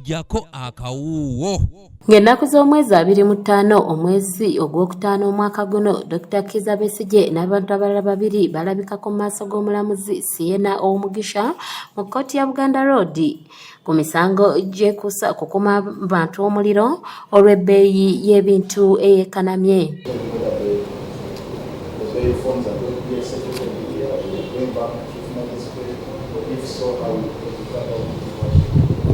jako akawuwo. Ng'ennaku z'omwezi 25 omwezi ogwokutaano omwaka guno, Dr. Kizza Besigye n'abantu abalala babiri balabikako mu maaso g'omulamuzi Siena Omugisha mu kkooti ya Buganda Road ku misango gyekuusa okukuma abantu omuliro olw'ebbeeyi y'ebintu eyeekanamye.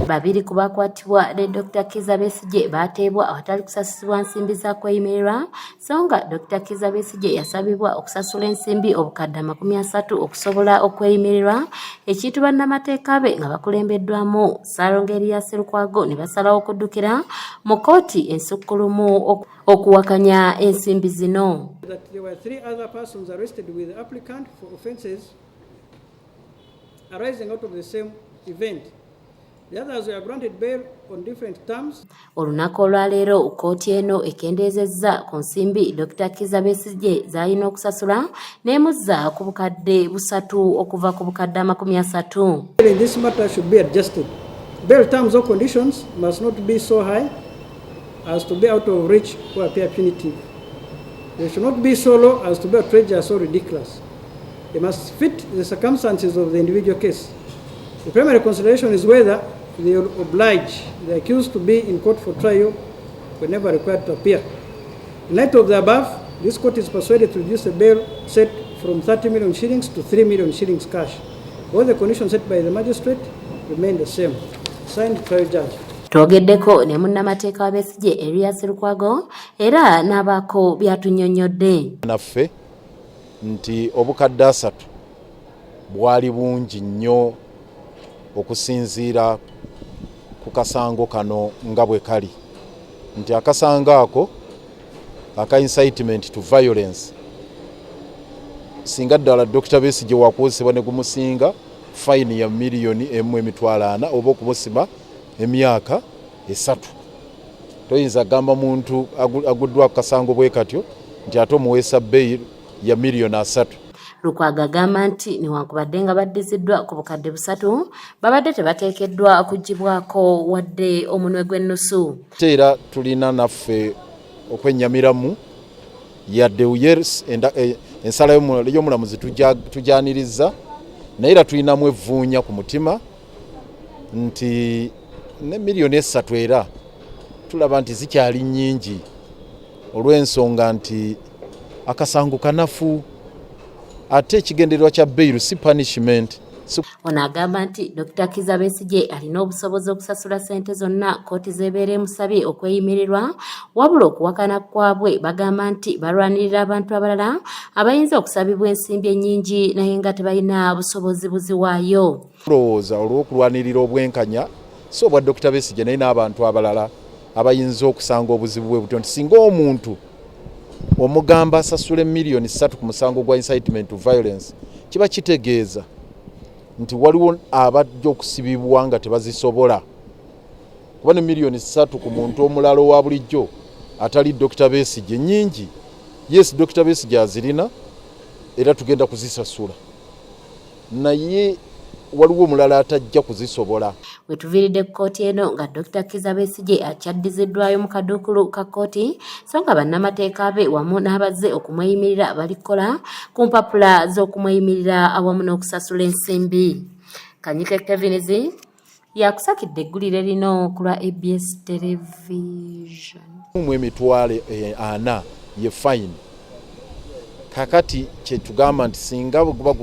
Babiri ku bakwatibwa ne Dr. Kizza Besigye bateebwa awatali kusasulibwa nsimbi za kweyimirira, so nga Dr. Kizza Besigye yasabibwa okusasula ensimbi obukadde 30 okusobola okweyimirirwa, ekintu bannamateeka be nga bakulembeddwamu Ssaalongo Sserukwago ne basalawo okuddukira mu kkooti ensukkulumu okuwakanya ensimbi zino. There were 3 other persons arrested with the applicant for offences arising out of the same event. The others were granted bail on different terms. Olunaku olwaleero kkooti eno ekendezezza ku nsimbi Dr. Kizza Besigye z'alina okusasula n'emuzza ku bukadde 3 okuva ku bukadde 30. This matter should be adjusted. Bail terms or conditions must not be so high as to be out of reach or appear punitive. They should not be so low as to be outrageous or ridiculous. They must fit the circumstances of the individual case. The primary consideration is whether they will oblige the accused to be in court for trial whenever required to appear. In light of the above, this court is persuaded to reduce the bail set from 30 million shillings to 3 million shillings cash. All the conditions set by the magistrate remain the same. Signed, trial judge. Twogeddeko ne munnamateeka wa Besigye Erias Lukwago era n'abaako by'atunnyonnyodde. Naffe nti obukadde 3 bwali bungi nnyo okusinziira ku kasango kano nga bwe kali, nti akasango ako aka incitement to violence singa ddala Dr. Besigye wakozesebwa ne gumusinga fine ya $1,400,000 oba okumusima emyaka 3. Toyinza gamba muntu aguddwa ku kasango bwe katyo nti ate omuweesa bail ya $1,300,000. Lukwago agamba nti newankubadde nga baddiziddwa ku bukadde 3 babadde tebateekeddwa okuggyibwako wadde omunwe gw'ennusu. Era tulina naffe okwennyamiramu yadde ensala y'omulamuzi tujyaniriza, naye era tulinamu evvuunya ku mutima nti ne $1,300,000 era tulaba nti zikyali nnyingi olw'ensonga nti akasango kanafu. Ate ekigendererwa kya bail si punishment. Ono agamba nti Dr. Kizza Besigye alina obusobozi okusasula ssente zonna kkooti z'ebeera emusabye okweyimirirwa, wabula okuwakana kwabwe bagamba nti balwanirira abantu abalala abayinza okusabibwa ensimbi ennyingi naye nga tebalina busobozi buziwaayo. Tulowooza olw'okulwanirira obwenkanya so obwa Dr. Besigye naye n'abantu abalala abayinza okusanga obuzibu bwe buto, nti singa omuntu omugamba asasule $1,300,000 ku musango gwa incitement to violence, kiba kitegeeza nti waliwo abajja okusibibwa nga tebazisobola. Kuba ne $1,300,000 ku muntu omulala owa bulijjo atali Dr. Besigye nnyingi. Yes, Dr. Besigye azirina era tugenda kuzisasula, naye waliwo omulala atajja kuzisobola. We tuviiridde ku kkooti eno nga Dr. Kizza Besigye akyaddiziddwayo mu kaduukulu ka kkooti, so nga bannamateeka be wamu n'abazze okumweyimirira balikola ku mpapula z'okumweyimirira awamu n'okusasula ensimbi. Kanyike Kevinizi yakusakidde eggulire lino ku lwa ABS Television. $40,000 ye fine. Kakati kye tugamba nti singa guba